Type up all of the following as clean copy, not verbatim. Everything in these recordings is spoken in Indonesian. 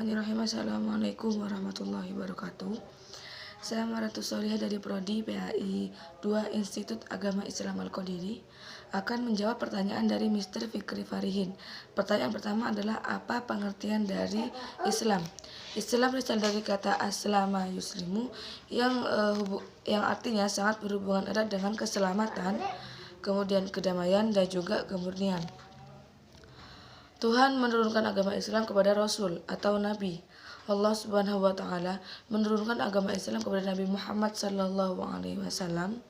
Bismillahirrahmanirrahim. Assalamualaikum warahmatullahi wabarakatuh. Saya Maratus Solihah dari Prodi PAI 2 Institut Agama Islam Al-Qadiri akan menjawab pertanyaan dari Mr. Fikri Farihin. Pertanyaan pertama adalah apa pengertian dari Islam? Islam berasal dari kata aslama yuslimu yang artinya sangat berhubungan erat dengan keselamatan, kemudian kedamaian dan juga kemurnian. Tuhan menurunkan agama Islam kepada Rasul atau Nabi. Allah Subhanahu wa Ta'ala menurunkan agama Islam kepada Nabi Muhammad Sallallahu Alaihi Wasallam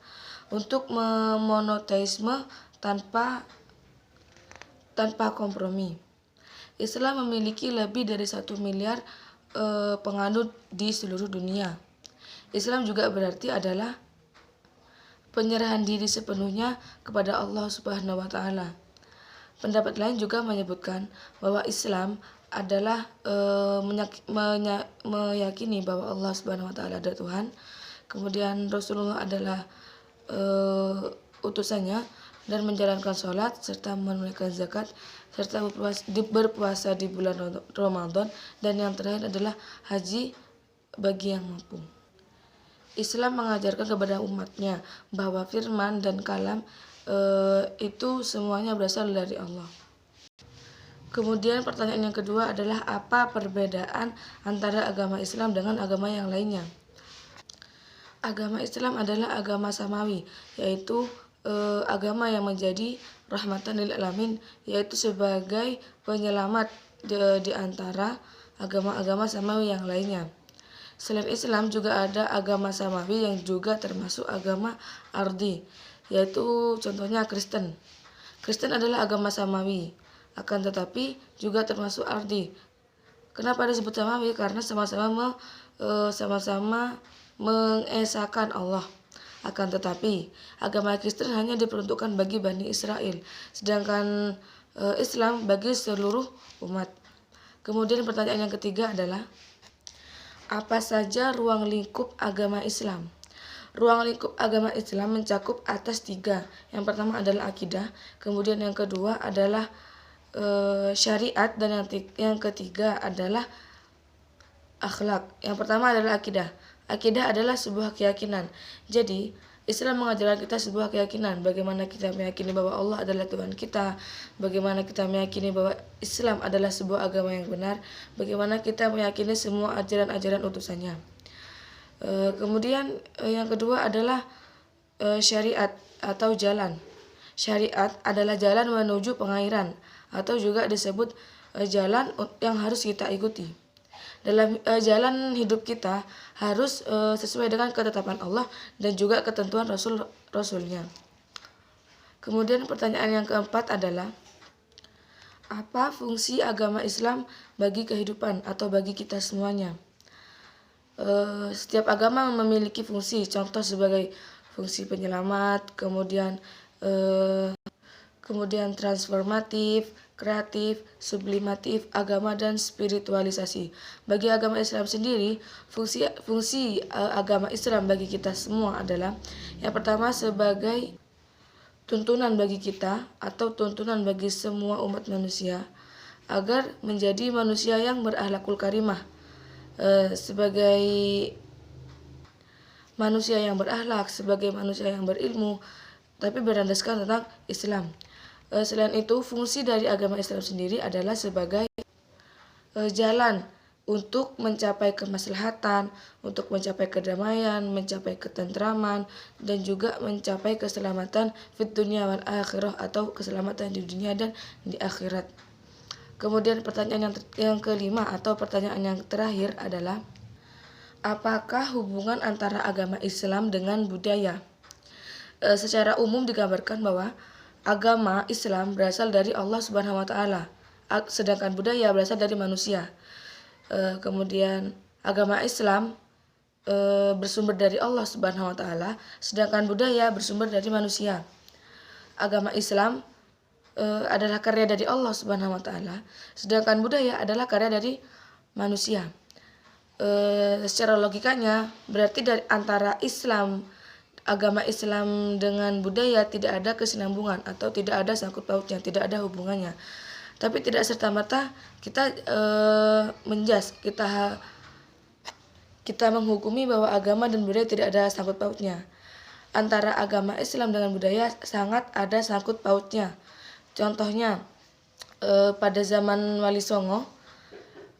untuk monoteisme tanpa kompromi. Islam memiliki lebih dari 1 miliar penganut di seluruh dunia. Islam juga berarti adalah penyerahan diri sepenuhnya kepada Allah Subhanahu wa Ta'ala. Pendapat lain juga menyebutkan bahwa Islam adalah meyakini bahwa Allah Subhanahu wa Ta'ala adalah Tuhan, kemudian Rasulullah adalah utusannya, dan menjalankan sholat serta menunaikan zakat serta berpuasa di bulan Ramadan, dan yang terakhir adalah haji bagi yang mampu. Islam mengajarkan kepada umatnya bahwa firman dan kalam itu semuanya berasal dari Allah. Kemudian pertanyaan yang kedua adalah apa perbedaan antara agama Islam dengan agama yang lainnya? Agama Islam adalah agama samawi, yaitu agama yang menjadi rahmatan lil alamin, yaitu sebagai penyelamat di antara agama-agama samawi yang lainnya. Selain Islam juga ada agama samawi yang juga termasuk agama ardi, yaitu contohnya Kristen. Kristen adalah agama samawi, akan tetapi juga termasuk ardi. Kenapa disebut samawi? Karena sama-sama mengesahkan Allah. Akan tetapi agama Kristen hanya diperuntukkan bagi Bani Israel, sedangkan Islam bagi seluruh umat. Kemudian pertanyaan yang ketiga adalah apa saja ruang lingkup agama Islam? Ruang lingkup agama Islam mencakup atas 3. Yang pertama adalah akidah, kemudian yang kedua adalah syariat, dan yang ketiga adalah akhlak. Yang pertama adalah akidah. Akidah adalah sebuah keyakinan. Jadi Islam mengajarkan kita sebuah keyakinan, bagaimana kita meyakini bahwa Allah adalah Tuhan kita, bagaimana kita meyakini bahwa Islam adalah sebuah agama yang benar, bagaimana kita meyakini semua ajaran-ajaran utusannya. Kemudian yang kedua adalah syariat atau jalan. Syariat adalah jalan menuju pengairan atau juga disebut jalan yang harus kita ikuti. Dalam jalan hidup kita harus sesuai dengan ketetapan Allah dan juga ketentuan Rasulnya. Kemudian pertanyaan yang keempat adalah apa fungsi agama Islam bagi kehidupan atau bagi kita semuanya? Setiap agama memiliki fungsi, contoh sebagai fungsi penyelamat, kemudian transformatif, kreatif, sublimatif, agama, dan spiritualisasi. Bagi agama Islam sendiri, fungsi agama Islam bagi kita semua adalah yang pertama sebagai tuntunan bagi kita atau tuntunan bagi semua umat manusia agar menjadi manusia yang berakhlakul karimah, sebagai manusia yang berakhlak, sebagai manusia yang berilmu, tapi berlandaskan tentang Islam. Selain itu, fungsi dari agama Islam sendiri adalah sebagai jalan untuk mencapai kemaslahatan, untuk mencapai kedamaian, mencapai ketentraman, dan juga mencapai keselamatan fid dunya wal akhirah atau keselamatan di dunia dan di akhirat. Kemudian pertanyaan yang kelima atau pertanyaan yang terakhir adalah apakah hubungan antara agama Islam dengan budaya? Secara umum digambarkan bahwa agama Islam berasal dari Allah Subhanahu wa Ta'ala, sedangkan budaya berasal dari manusia. Kemudian agama Islam bersumber dari Allah Subhanahu wa Ta'ala, sedangkan budaya bersumber dari manusia. Agama Islam adalah karya dari Allah Subhanahu wa Ta'ala, sedangkan budaya adalah karya dari manusia. Secara logikanya berarti dari antara agama Islam dengan budaya tidak ada kesinambungan atau tidak ada sangkut pautnya, tidak ada hubungannya. Tapi tidak serta-merta kita menjas, kita menghukumi bahwa agama dan budaya tidak ada sangkut pautnya. Antara agama Islam dengan budaya sangat ada sangkut pautnya. Contohnya pada zaman Wali Songo,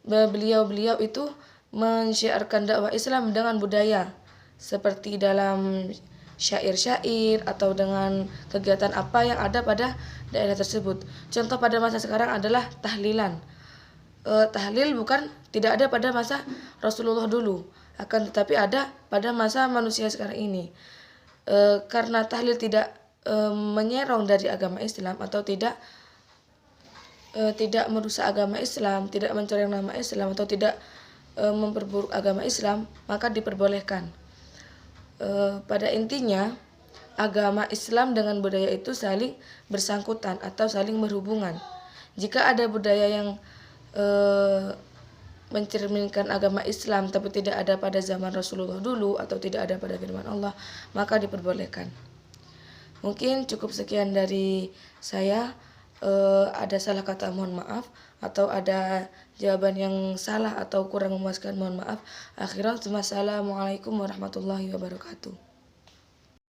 beliau itu mensyiarkan dakwah Islam dengan budaya, seperti dalam syair-syair atau dengan kegiatan apa yang ada pada daerah tersebut. Contoh pada masa sekarang adalah tahlilan. Tahlil tidak ada pada masa Rasulullah dulu, akan tetapi ada pada masa manusia sekarang ini. Karena tahlil tidak menyerong dari agama Islam atau tidak merusak agama Islam, tidak mencoreng nama Islam atau tidak memperburuk agama Islam, maka diperbolehkan. Pada intinya, agama Islam dengan budaya itu saling bersangkutan atau saling berhubungan. Jika ada budaya yang mencerminkan agama Islam tapi tidak ada pada zaman Rasulullah dulu atau tidak ada pada firman Allah, maka diperbolehkan. Mungkin cukup sekian dari saya. Ada salah kata mohon maaf, atau ada jawaban yang salah atau kurang memuaskan mohon maaf. Akhirnya, wassalamualaikum warahmatullahi wabarakatuh.